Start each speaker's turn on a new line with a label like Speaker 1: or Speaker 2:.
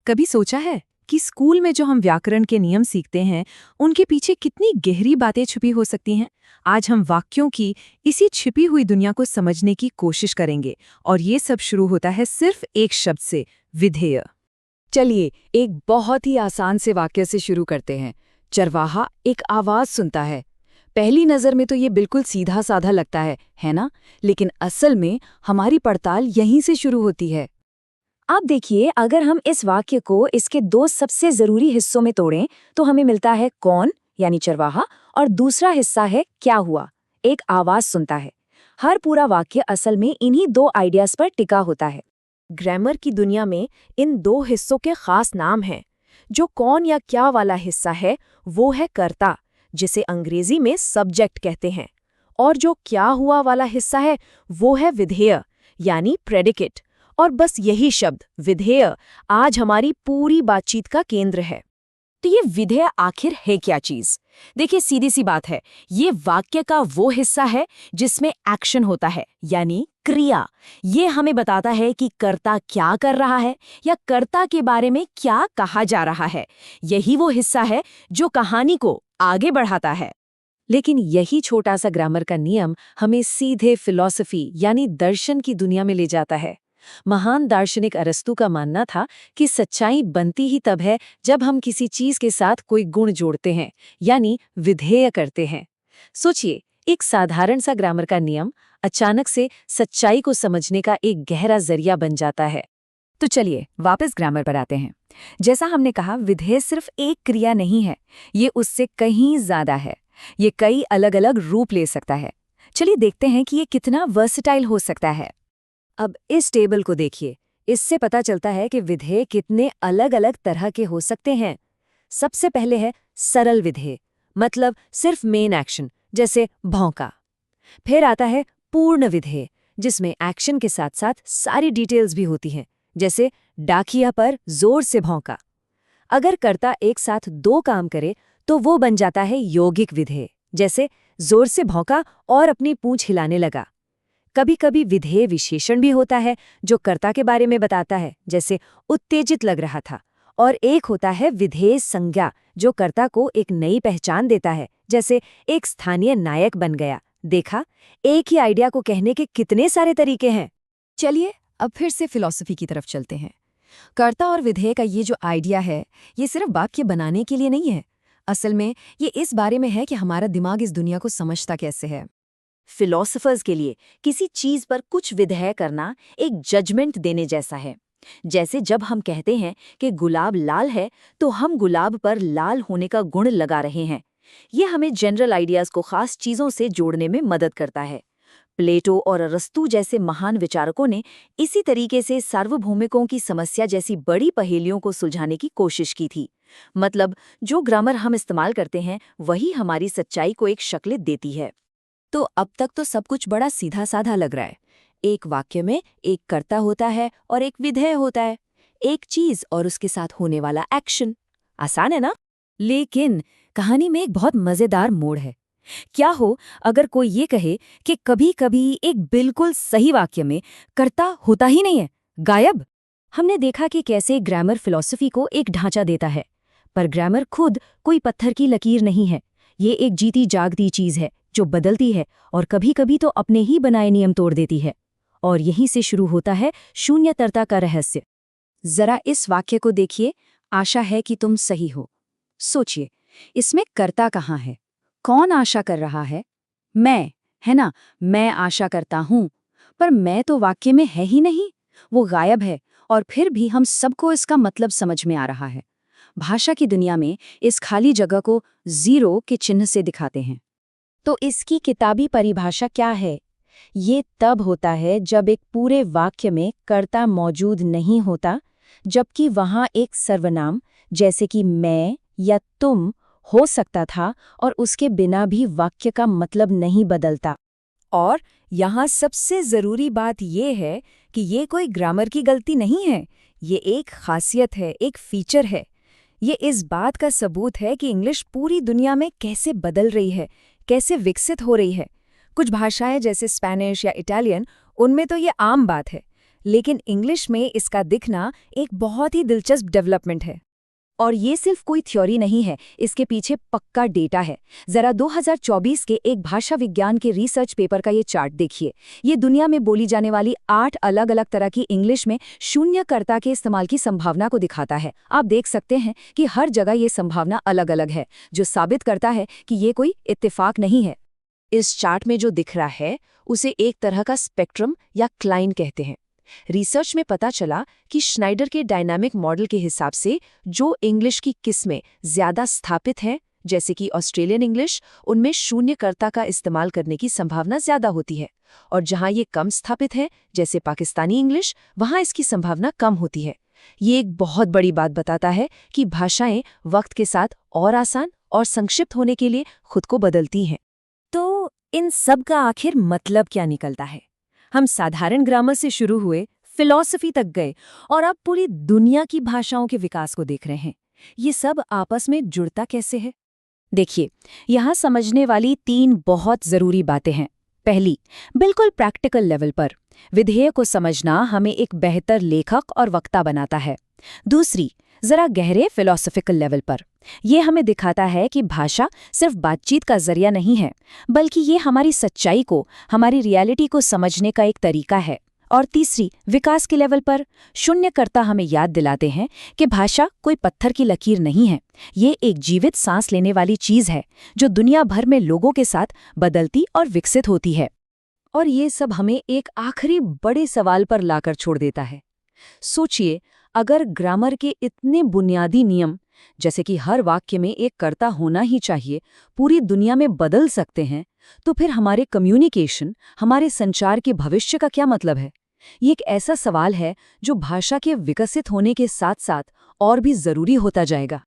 Speaker 1: कभी सोचा है कि स्कूल में जो हम व्याकरण के नियम सीखते हैं उनके पीछे कितनी गहरी बातें छुपी हो सकती हैं। आज हम वाक्यों की इसी छिपी हुई दुनिया को समझने की कोशिश करेंगे और ये सब शुरू होता है सिर्फ एक शब्द से, विधेय।
Speaker 2: चलिए एक बहुत ही आसान से वाक्य से शुरू करते हैं। चरवाहा एक आवाज सुनता है। पहली नजर में तो ये बिल्कुल सीधा साधा लगता है ना? लेकिन असल में हमारी पड़ताल यहीं से शुरू होती है।
Speaker 3: आप देखिए, अगर हम इस वाक्य को इसके दो सबसे जरूरी हिस्सों में तोड़ें तो हमें मिलता है कौन यानी चरवाहा, और दूसरा हिस्सा है क्या हुआ, एक आवाज सुनता है। हर पूरा वाक्य असल में इन्हीं दो आइडियाज पर टिका होता है। ग्रामर की दुनिया में इन दो हिस्सों के खास नाम हैं। जो कौन या क्या वाला हिस्सा है वो है कर्ता, जिसे अंग्रेजी में सब्जेक्ट कहते हैं, और जो क्या हुआ वाला हिस्सा है वो है विधेय यानी प्रेडिकेट। और बस यही शब्द विधेय आज हमारी पूरी बातचीत का केंद्र है। तो ये विधेय आखिर है क्या चीज? देखिए, सीधी सी बात है, ये वाक्य का वो हिस्सा है जिसमें एक्शन होता है, यानी क्रिया। ये हमें बताता है कि कर्ता क्या कर रहा है या कर्ता के बारे में क्या कहा जा रहा है। यही वो हिस्सा है जो कहानी को आगे बढ़ाता है। लेकिन यही छोटा सा ग्रामर का नियम हमें सीधे फिलॉसफी यानी दर्शन की दुनिया में ले जाता है। महान दार्शनिक अरस्तू का मानना था कि सच्चाई बनती ही तब है जब हम किसी चीज के साथ कोई गुण जोड़ते हैं, यानी विधेय करते हैं। सोचिए, एक साधारण सा ग्रामर का नियम अचानक से सच्चाई को समझने का एक गहरा जरिया बन जाता है।
Speaker 2: तो चलिए वापस ग्रामर पर आते हैं। जैसा हमने कहा, विधेय सिर्फ एक क्रिया नहीं है, ये उससे कहीं ज्यादा है। ये कई अलग अलग रूप ले सकता है। चलिए देखते हैं कि ये कितना वर्सेटाइल हो सकता है। अब इस टेबल को देखिए, इससे पता चलता है कि विधेय कितने अलग अलग तरह के हो सकते हैं। सबसे पहले है सरल विधेय, मतलब सिर्फ मेन एक्शन, जैसे भौंका। फिर आता है पूर्ण विधेय, जिसमें एक्शन के साथ साथ सारी डिटेल्स भी होती हैं, जैसे डाकिया पर जोर से भौंका। अगर कर्ता एक साथ दो काम करे तो वो बन जाता है यौगिक विधेय, जैसे जोर से भौंका और अपनी पूंछ हिलाने लगा। कभी कभी विधेय विशेषण भी होता है जो कर्ता के बारे में बताता है, जैसे उत्तेजित लग रहा था। और एक होता है विधेय संज्ञा, जो कर्ता को एक नई पहचान देता है, जैसे एक स्थानीय नायक बन गया। देखा, एक ही आइडिया को कहने के कितने सारे तरीके हैं।
Speaker 1: चलिए अब फिर से फिलॉसफी की तरफ चलते हैं। कर्ता और विधेय का ये जो आइडिया है, ये सिर्फ वाक्य बनाने के लिए नहीं है। असल में ये इस बारे में है कि हमारा दिमाग इस दुनिया को समझता कैसे है।
Speaker 3: फिलोसोफर्स के लिए किसी चीज पर कुछ विधेय करना एक जजमेंट देने जैसा है। जैसे जब हम कहते हैं कि गुलाब लाल है, तो हम गुलाब पर लाल होने का गुण लगा रहे हैं। ये हमें जनरल आइडियाज को खास चीजों से जोड़ने में मदद करता है। प्लेटो और अरस्तू जैसे महान विचारकों ने इसी तरीके से सार्वभौमिकों की समस्या जैसी बड़ी पहेलियों को सुलझाने की कोशिश की थी। मतलब जो ग्रामर हम इस्तेमाल करते हैं वही हमारी सच्चाई को एक शक्ल देती है।
Speaker 2: तो अब तक तो सब कुछ बड़ा सीधा साधा लग रहा है। एक वाक्य में एक कर्ता होता है और एक विधेय होता है, एक चीज और उसके साथ होने वाला एक्शन। आसान है ना? लेकिन कहानी में एक बहुत मजेदार मोड़ है। क्या हो अगर कोई ये कहे कि कभी-कभी एक बिल्कुल सही वाक्य में कर्ता होता ही नहीं है, गायब।
Speaker 3: हमने देखा कि कैसे ग्रामर फिलॉसफी को एक ढांचा देता है, पर ग्रामर खुद कोई पत्थर की लकीर नहीं है। ये एक जीती जागती चीज है जो बदलती है और कभी-कभी तो अपने ही बनाए नियम तोड़ देती है। और यहीं से शुरू होता है शून्यतरता का रहस्य। जरा इस वाक्य को देखिए, आशा है कि तुम सही हो। सोचिए, इसमें कर्ता कहाँ है? कौन आशा कर रहा है? मैं, है ना? मैं आशा करता हूं, पर मैं तो वाक्य में है ही नहीं, वो गायब है। और फिर भी हम सबको इसका मतलब समझ में आ रहा है। भाषा की दुनिया में इस खाली जगह को जीरो के चिन्ह से दिखाते हैं। तो इसकी किताबी परिभाषा क्या है? ये तब होता है जब एक पूरे वाक्य में कर्ता मौजूद नहीं होता, जबकि वहां एक सर्वनाम जैसे कि मैं या तुम हो सकता था और उसके बिना भी वाक्य का मतलब नहीं बदलता।
Speaker 2: और यहाँ सबसे जरूरी बात ये है कि ये कोई ग्रामर की गलती नहीं है, ये एक खासियत है, एक फीचर है। ये इस बात का सबूत है कि इंग्लिश पूरी दुनिया में कैसे बदल रही है, कैसे विकसित हो रही है। कुछ भाषाएं जैसे स्पेनिश या इटालियन, उनमें तो ये आम बात है, लेकिन इंग्लिश में इसका दिखना एक बहुत ही दिलचस्प डेवलपमेंट है।
Speaker 3: और ये सिर्फ कोई थ्योरी नहीं है, इसके पीछे पक्का डेटा है। जरा 2024 के एक भाषा विज्ञान के रिसर्च पेपर का ये चार्ट देखिए। ये दुनिया में बोली जाने वाली 8 अलग अलग तरह की इंग्लिश में शून्यकर्ता के इस्तेमाल की संभावना को दिखाता है। आप देख सकते हैं कि हर जगह ये संभावना अलग अलग है, जो साबित करता है कि ये कोई इत्तेफाक नहीं है।
Speaker 1: इस चार्ट में जो दिख रहा है उसे एक तरह का स्पेक्ट्रम या क्लाइन कहते हैं। रिसर्च में पता चला कि श्नाइडर के डायनामिक मॉडल के हिसाब से जो इंग्लिश की किस्में ज्यादा स्थापित हैं, जैसे कि ऑस्ट्रेलियन इंग्लिश, उनमें शून्यकर्ता का इस्तेमाल करने की संभावना ज्यादा होती है, और जहां ये कम स्थापित है, जैसे पाकिस्तानी इंग्लिश, वहां इसकी संभावना कम होती है। ये एक बहुत बड़ी बात बताता है कि भाषाएं वक्त के साथ और आसान और संक्षिप्त होने के लिए खुद को बदलती हैं।
Speaker 2: तो इन सब का आखिर मतलब क्या निकलता है? हम साधारण ग्रामर से शुरू हुए, फिलॉसफी तक गए, और अब पूरी दुनिया की भाषाओं के विकास को देख रहे हैं। ये सब आपस में जुड़ता कैसे है? देखिए, यहाँ समझने वाली 3 बहुत जरूरी बातें हैं। पहली, बिल्कुल प्रैक्टिकल लेवल पर विधेय को समझना हमें एक बेहतर लेखक और वक्ता बनाता है। दूसरी, जरा गहरे फिलॉसफिकल लेवल पर ये हमें दिखाता है कि भाषा सिर्फ बातचीत का जरिया नहीं है, बल्कि ये हमारी सच्चाई को, हमारी रियलिटी को समझने का एक तरीका है। और तीसरी, विकास के लेवल पर शून्यकर्ता हमें याद दिलाते हैं कि भाषा कोई पत्थर की लकीर नहीं है। ये एक जीवित सांस लेने वाली चीज है जो दुनिया भर में लोगों के साथ बदलती और विकसित होती है।
Speaker 3: और ये सब हमें एक आखिरी बड़े सवाल पर लाकर छोड़ देता है। सोचिए, अगर ग्रामर के इतने बुनियादी नियम, जैसे कि हर वाक्य में एक कर्ता होना ही चाहिए, पूरी दुनिया में बदल सकते हैं, तो फिर हमारे कम्युनिकेशन, हमारे संचार के भविष्य का क्या मतलब है? ये एक ऐसा सवाल है जो भाषा के विकसित होने के साथ साथ और भी जरूरी होता जाएगा।